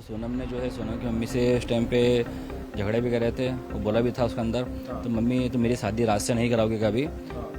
सोनम ने जो है सोनम की मम्मी से उस टाइम पे झगड़े भी कर रहे थे, वो बोला भी था उसके अंदर तो मम्मी तुम मेरी शादी राज से नहीं कराओगे कभी,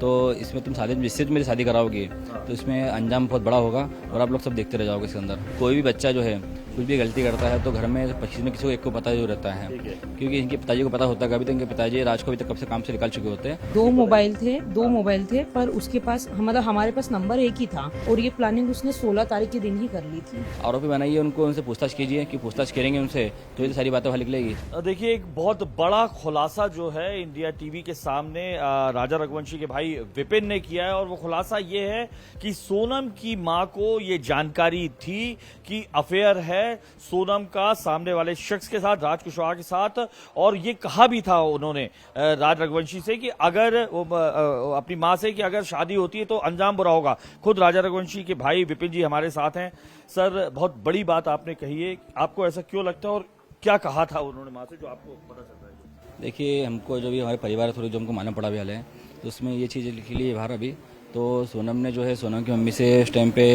तो इसमें तुम शादी जिससे तुम मेरी शादी कराओगी तो इसमें अंजाम बहुत बड़ा होगा और आप लोग सब देखते रह जाओगे। इसके अंदर कोई भी बच्चा जो है कुछ भी गलती करता है तो घर में किसी न किसी को एक को पता जो रहता है, क्योंकि इनके पिताजी को पता होता है। कभी तो इनके पिताजी राज को अभी तक कब से काम से निकाल चुके होते हैं। दो मोबाइल थे पर उसके पास मतलब हमारे पास नंबर एक ही था और ये प्लानिंग उसने 16 तारीख के दिन ही कर ली थी। आरोपी बनाइए उनको, उनसे पूछताछ कीजिए कि पूछताछ करेंगे उनसे तो ये सारी बातें बाहर निकलेगी। देखिए, एक बहुत बड़ा खुलासा जो है इंडिया टीवी के सामने राजा रघुवंशी के भाई विपिन ने किया है, और वो खुलासा ये है कि सोनम की मां को ये जानकारी थी कि अफेयर है सोनम का सामने वाले शख्स के साथ, राज कुशवाहा के साथ, और ये कहा भी था उन्होंने राज रघुवंशी से कि अगर अपनी मां से कि अगर शादी होती है तो अंजाम बुरा होगा। खुद राजा रघुवंशी के भाई विपिन जी हमारे साथ हैं। सर, बहुत बड़ी बात आपने कही है, आपको ऐसा क्यों लगता है और क्या कहा था उन्होंने मां से जो आपको पता चलता है? देखिए, हमको जो भी हमारे परिवार थोड़ी जो हमको मालूम पड़ा भी हाल है तो उसमें ये चीज़ लिखी ली बाहर अभी। तो सोनम ने जो है सोनम की मम्मी से उस टाइम पे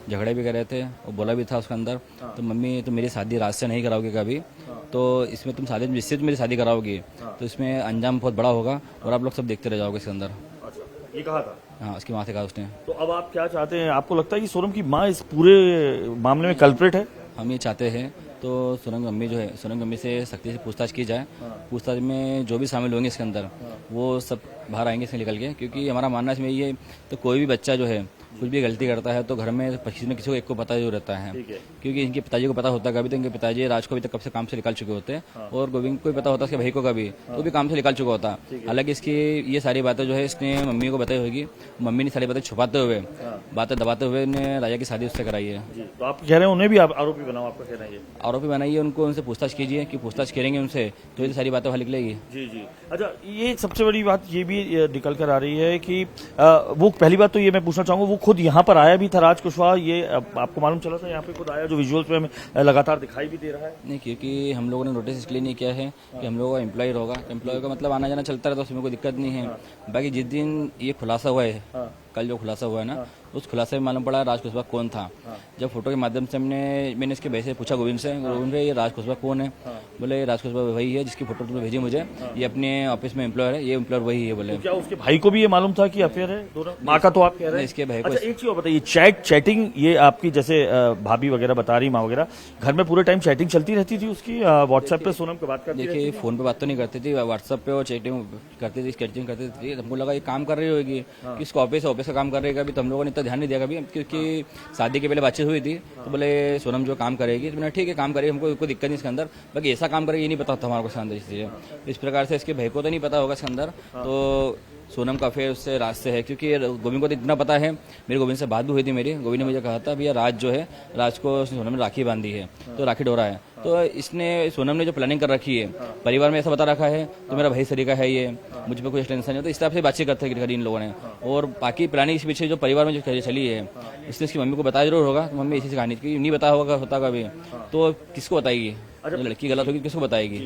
झगड़े भी कर रहे थे, और बोला भी था उसके अंदर तो मम्मी तुम मेरी शादी राज से नहीं कराओगे कभी, तो इसमें तुम शादी जिससे तुम मेरी शादी कराओगी तो इसमें अंजाम बहुत बड़ा होगा और आप लोग सब देखते रह जाओगे। इसके अंदर ये कहा था? हाँ, उसकी माँ से कहा उसने। तो अब आप क्या चाहते हैं? आपको लगता है कि सोनम की मां इस पूरे मामले में कल्प्रिट है? हम ये चाहते हैं तो सोनम की मम्मी जो है सोनम की मम्मी से सख्ती से पूछताछ की जाए। पूछताछ में जो भी शामिल होंगे इसके अंदर वो सब बाहर आएंगे इससे निकल के, क्योंकि हमारा मानना इसमें ये तो कोई भी बच्चा जो है कुछ भी गलती करता है तो घर में किसी न किसी को एक को पता जो रहता है, क्योंकि इनके पिताजी को पता होता है। कभी तो इनके पिताजी राज को अभी तक कब से काम से निकाल चुके होते हैं, और गोविंद को भी पता होता है उसके भाई को कभी तो भी काम से निकाल चुका होता। हालांकि इसकी ये सारी बातें जो है इसने मम्मी को बताई होगी, मम्मी ने सारी बातें छुपाते हुए बातें दबाते हुए ने राजा की शादी उससे कराई है। तो आप कह रहे हैं उन्हें भी आप आरोपी बनाओ? आपका कहना है? आरोपी बनाइए उनको, उनसे पूछताछ कीजिए कि पूछताछ करेंगे उनसे तो ये सारी बातें बाहर निकलेगी। जी जी। अच्छा, ये सबसे बड़ी बात ये भी निकल कर आ रही है कि वो पहली बात तो ये मैं पूछना चाहूंगा, वो खुद यहाँ पर आया भी था राज कुशवाहा, ये आपको मालूम चला था? यहाँ पे खुद आया, जो विजुअल्स में हमें लगातार दिखाई भी दे रहा है। नहीं, क्योंकि हम लोगों ने नोटिस इसलिए नहीं किया है कि हम लोगों का एम्प्लॉय होगा, एम्प्लॉय का मतलब आना जाना चलता रहता है, उसमें कोई दिक्कत नहीं है। बाकी जिस दिन ये खुलासा हुआ है, कल जो खुलासा हुआ है ना, उस खुलासे में मालूम पड़ा राज कुशवाहा कौन था। जब फोटो के माध्यम से मैंने इसके भाई से पूछा, गोविंद से, गोविंद भाई ये राज कुशवाहा कौन है? बोले राज कुशवाहा वही है जिसकी फोटो तुमने भेजी मुझे, ये अपने ऑफिस में एम्प्लॉयर है, ये एम्प्लॉयर वही है। बोले क्या उसके भाई को भी ये मालूम था कि अफेयर है दोनों? माँ का तो आप कह रहे हैं। इसके भाई को। अच्छा, एक चीज और बताइए, चैटिंग ये आपकी जैसे भाभी वगैरह बता रही, माँ वगैरह घर में पूरे टाइम चैटिंग चलती रहती थी उसकी? व्हाट्सएप पे सोनम पे बात करती? देखिए, फोन पे बात तो नहीं करती थी, व्हाट्सएप पे और चैटिंग करती थी, स्केचिंग करती थी। हमको लगा ये काम कर रही होगी, किसको ऑफिस का काम कर रही है। तो हम लोगों ने इतना ध्यान नहीं दिया कभी, क्योंकि शादी के पहले बातचीत हुई थी तो बोले सोनम जो काम करेगी तो मैंने ठीक है काम करेगी, हमको कोई दिक्कत नहीं इसके अंदर। बाकी ऐसा काम करेगी ये नहीं पता था हमारे को इसके अंदर, इसलिए इस प्रकार से इसके भाई को तो नहीं पता होगा इसके अंदर। तो सोनम का अफेयर उससे राज से है, क्योंकि गोविंद को तो इतना पता है, मेरी गोविंद से बात भी हुई थी मेरी। गोविंद ने मुझे कहा था भैया राज जो है, राज को सोनम ने राखी बांधी है तो राखी डोरा है, तो इसने सोनम ने जो प्लानिंग कर रखी है परिवार में ऐसा बता रखा है तो मेरा भाई सरीका है, ये मुझ पर कुछ टेंशन नहीं। तो इस तरह से बातचीत करते हैं इन लोगों ने, और बाकी प्लानिंग इस पीछे जो परिवार में जो चली है इसने इसकी मम्मी को बताया जरूर होगा। तो मम्मी इसी से कहानी नहीं बताया होता कभी तो किसको बताएगी? लड़की गलत होगी किसको बताएगी?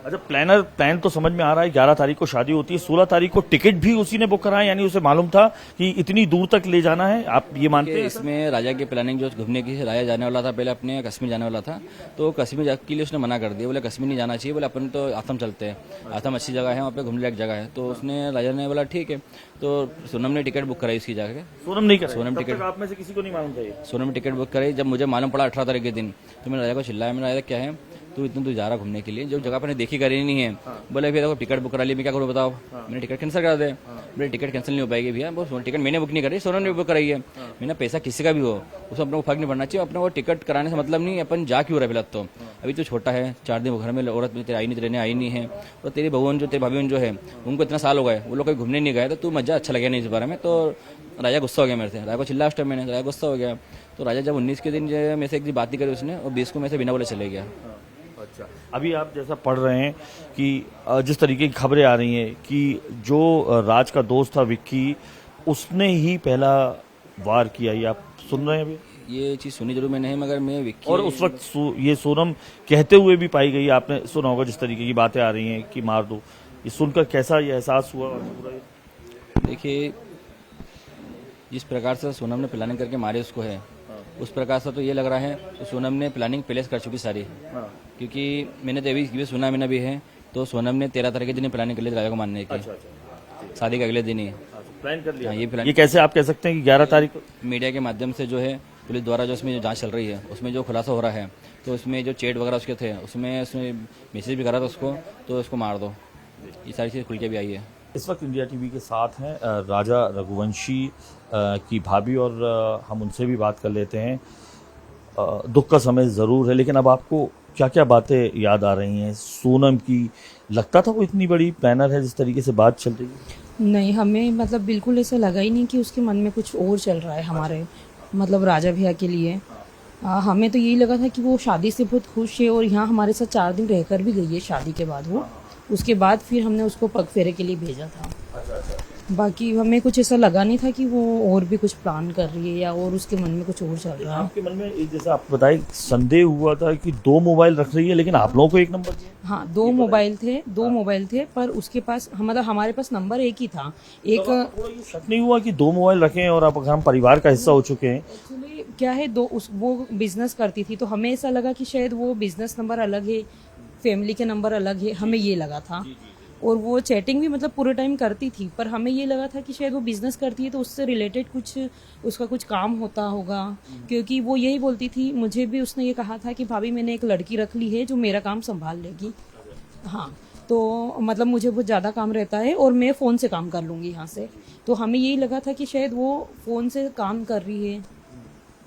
अच्छा, प्लान तो समझ में आ रहा है। 11 तारीख को शादी होती है, 16 तारीख को टिकट भी उसी ने बुक कराया, यानी उसे मालूम था कि इतनी दूर तक ले जाना है। आप ये मानते हैं? इसमें राजा की प्लानिंग जो घूमने की, राजा जाने वाला था पहले अपने कश्मीर जाने वाला था, तो कश्मीर के लिए उसने मना कर दिया। बोले कश्मीर नहीं जाना चाहिए, बोले अपन तो आसम चलते हैं, आसम अच्छी जगह है, वहाँ पे घूमने लायक जगह है। तो उसने राजा ने बोला ठीक है, तो सोनम ने टिकट बुक कराई उसकी जाकर। सोनम नहीं कराई? सोनम टिकट आप में से किसी को नहीं मालूम था ये? सोनम ने टिकट बुक कराई। जब मुझे मालूम पड़ा 18 तारीख के दिन तो मैंने राजा को चिल्लाया, मैंने राजा क्या है तू इतना जा रहा घूमने के लिए, जो जगह पर देखी करी नहीं है। बोले भैया देखो टिकट बुक करा ली, मैं क्या करूँ बताओ? मैंने टिकट कैंसिल करा दे। बोले टिकट कैंसिल नहीं हो पाएगी भैया, वो टिकट मैंने बुक नहीं करी, सोनम ने बुक कराई है। मैंने पैसा किसी का भी हो उसमें अपने को फर्क नहीं पड़ना चाहिए, अपने को टिकट कराने से मतलब नहीं, अपन जा क्यों रहा है? तो अभी तो छोटा है, 4 दिन घर में औरत तेरे आई नहीं, रहने आई नहीं है, और तेरी बहन जो तेरी भाभी जो है उनको इतना साल हो गए, वो लोग कहीं घूमने नहीं गए, तो तू मजा अच्छा लगे नहीं इस बारे में। तो राजा गुस्सा हो गया मेरे से, राजा को चिल्ला उस टाइम मैंने, राजा गुस्सा हो गया। तो राजा जब 19 के दिन मेरे से एक दिन बात नहीं करी उसने, और 20 को मेरे से बिना बोले चले गया। अच्छा, अभी आप जैसा पढ़ रहे हैं कि जिस तरीके की खबरें आ रही हैं कि जो राज का दोस्त था विक्की, उसने ही पहला वार किया, ये आप सुन रहे हैं? अभी ये चीज़ सुनी जरूर मैंने, मगर मैं विक्की, और उस वक्त ये सोनम कहते हुए भी पाई गई, आपने सुना होगा जिस तरीके की बातें आ रही हैं कि मार दो, ये सुनकर कैसा ये एहसास हुआ? देखिए जिस प्रकार से सोनम ने प्लानिंग करके मारे उसको है, उस प्रकार से तो ये लग रहा है तो सोनम ने प्लानिंग पहले से कर चुकी सारी, क्योंकि मैंने तो अभी सुना मैंने भी है तो सोनम ने 13 तारीख के दिन प्लानिंग कर ली राजा को मारने की, शादी के अगले दिन ही प्लान कर लिया। हाँ, ये प्लान ये कैसे आप कह सकते हैं कि 11 तारीख को? मीडिया के माध्यम से जो है पुलिस द्वारा जो इसमें जो जांच चल रही है उसमें जो खुलासा हो रहा है तो उसमें जो चैट वगैरह उसके थे उसमें मैसेज भी करा था उसको तो उसको मार दो, ये सारी चीज़ खुल के भी आई है। इस वक्त इंडिया टीवी के साथ हैं राजा रघुवंशी की भाभी और हम उनसे भी बात कर लेते हैं। दुख का समय ज़रूर है, लेकिन अब आपको क्या क्या बातें याद आ रही हैं सोनम की? लगता था वो इतनी बड़ी प्लानर है जिस तरीके से बात चल रही है? नहीं, हमें मतलब बिल्कुल ऐसा लगा ही नहीं कि उसके मन में कुछ और चल रहा है हमारे मतलब राजा भैया के लिए। हमें तो यही लगा था कि वो शादी से बहुत खुश है और यहाँ हमारे साथ 4 दिन रहकर भी गई है शादी के बाद वो। उसके बाद फिर हमने उसको पग फेरे के लिए भेजा था। बाकी हमें कुछ ऐसा लगा नहीं था कि वो और भी कुछ प्लान कर रही है या और उसके मन में कुछ और चल रहा है। आपके मन में जैसे आप बताए संदेह हुआ था कि 2 मोबाइल रख रही है, लेकिन आप लोगों को एक नंबर दिया? हाँ, 2 मोबाइल थे पर उसके पास मतलब हमारे पास नंबर एक ही था। एक थोड़ा ये शक नहीं हुआ कि 2 मोबाइल रखे हैं और आप हम परिवार का हिस्सा हो चुके हैं? एक्चुअली क्या है वो बिजनेस करती थी तो हमें ऐसा लगा कि शायद वो बिजनेस नंबर अलग है, फैमिली के नंबर अलग है, हमें ये लगा था। और वो चैटिंग भी मतलब पूरे टाइम करती थी, पर हमें ये लगा था कि शायद वो बिजनेस करती है तो उससे रिलेटेड कुछ उसका कुछ काम होता होगा, क्योंकि वो यही बोलती थी। मुझे भी उसने ये कहा था कि भाभी मैंने एक लड़की रख ली है जो मेरा काम संभाल लेगी। हाँ, तो मतलब मुझे बहुत ज़्यादा काम रहता है और मैं फ़ोन से काम कर लूँगी यहाँ से। तो हमें यही लगा था कि शायद वो फ़ोन से काम कर रही है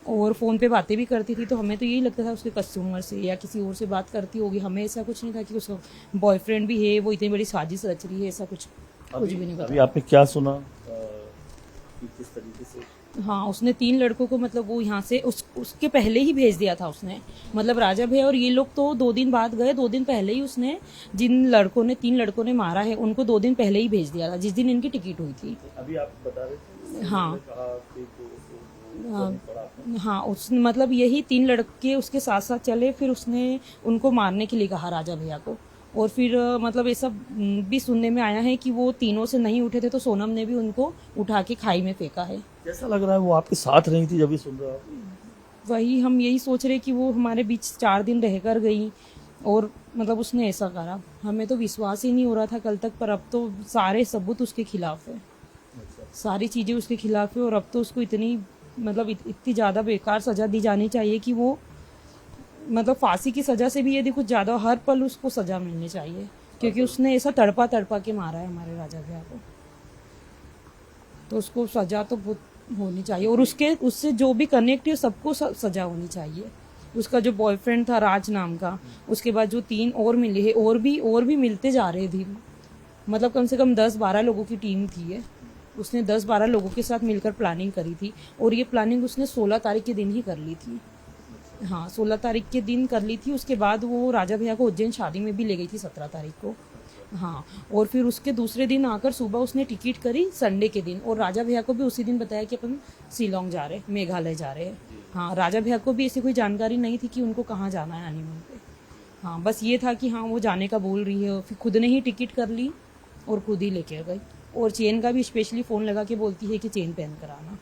और फ़ोन पे बातें भी करती थी, तो हमें तो यही लगता था उसके कस्टमर से या किसी और से बात करती होगी। हमें ऐसा कुछ नहीं था कि उसका बॉयफ्रेंड भी है, वो इतनी बड़ी साजिश रच रही है, ऐसा कुछ भी नहीं अभी पता। आपने क्या सुना कि किस तरीके से? हाँ, उसने 3 लड़कों को मतलब वो यहाँ से उसके पहले ही भेज दिया था उसने। मतलब राजा भैया और ये लोग तो 2 दिन बाद गए, 2 दिन पहले ही उसने जिन लड़कों ने 3 लड़कों ने मारा है उनको 2 दिन पहले ही भेज दिया था, जिस दिन इनकी टिकट हुई थी। अभी आप बता रहे थे? हाँ हाँ, उसने मतलब यही 3 लड़के उसके साथ साथ चले, फिर उसने उनको मारने के लिए कहा राजा भैया को। और फिर मतलब ऐसा भी सुनने में आया है कि वो तीनों से नहीं उठे थे तो सोनम ने भी उनको उठा के खाई में फेंका है। कैसा लग रहा है वो आपके साथ रही थी जब ये सुन रहा है? वही हम यही सोच रहे कि वो हमारे बीच 4 दिन रहकर गई और मतलब उसने ऐसा करा। हमें तो विश्वास ही नहीं हो रहा था कल तक, पर अब तो सारे सबूत उसके खिलाफ है, सारी चीज़ें उसके खिलाफ है। और अब तो उसको इतनी मतलब इतनी ज़्यादा बेकार सज़ा दी जानी चाहिए कि वो मतलब फांसी की सज़ा से भी यदि कुछ ज़्यादा हर पल उसको सज़ा मिलनी चाहिए, क्योंकि उसने ऐसा तड़पा के मारा है हमारे राजा भैया को। तो उसको सज़ा तो बहुत होनी चाहिए और उससे जो भी कनेक्ट है सबको सज़ा होनी चाहिए। उसका जो बॉयफ्रेंड था राज नाम का, उसके बाद जो 3 और मिले हैं, और भी मिलते जा रहे थे। मतलब कम से कम 10-12 लोगों की टीम थी ये। उसने 10-12 लोगों के साथ मिलकर प्लानिंग करी थी और ये प्लानिंग उसने 16 तारीख के दिन ही कर ली थी। हाँ, 16 तारीख के दिन कर ली थी। उसके बाद वो राजा भैया को उज्जैन शादी में भी ले गई थी 17 तारीख को। हाँ, और फिर उसके दूसरे दिन आकर सुबह उसने टिकट करी संडे के दिन, और राजा भैया को भी उसी दिन बताया कि अपन शिलोंग जा रहे, मेघालय जा रहे हैं। हाँ, राजा भैया को भी ऐसी कोई जानकारी नहीं थी कि उनको कहाँ जाना है हनीमून पे। हाँ, बस ये था कि हाँ वो जाने का बोल रही है। फिर खुद ने ही टिकट कर ली और खुद ही लेके गई। और चेन का भी स्पेशली फ़ोन लगा के बोलती है कि चेन पहन कर आना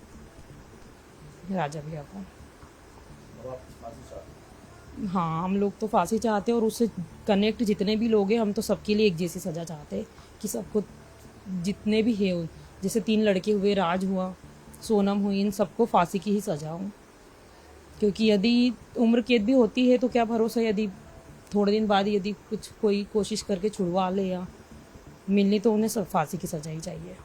राजा भैया को। हाँ, हम लोग तो फांसी चाहते हैं और उससे कनेक्ट जितने भी लोग हैं हम तो सबके लिए एक जैसी सज़ा चाहते हैं कि सबको जितने भी है, जैसे 3 लड़के हुए, राज हुआ, सोनम हुई, इन सबको फांसी की ही सज़ा हो। क्योंकि यदि उम्र कैद भी होती है तो क्या भरोसा, यदि थोड़े दिन बाद यदि कुछ कोई कोशिश करके छुड़वा ले या मिलनी, तो उन्हें सब फांसी की सज़ा ही चाहिए।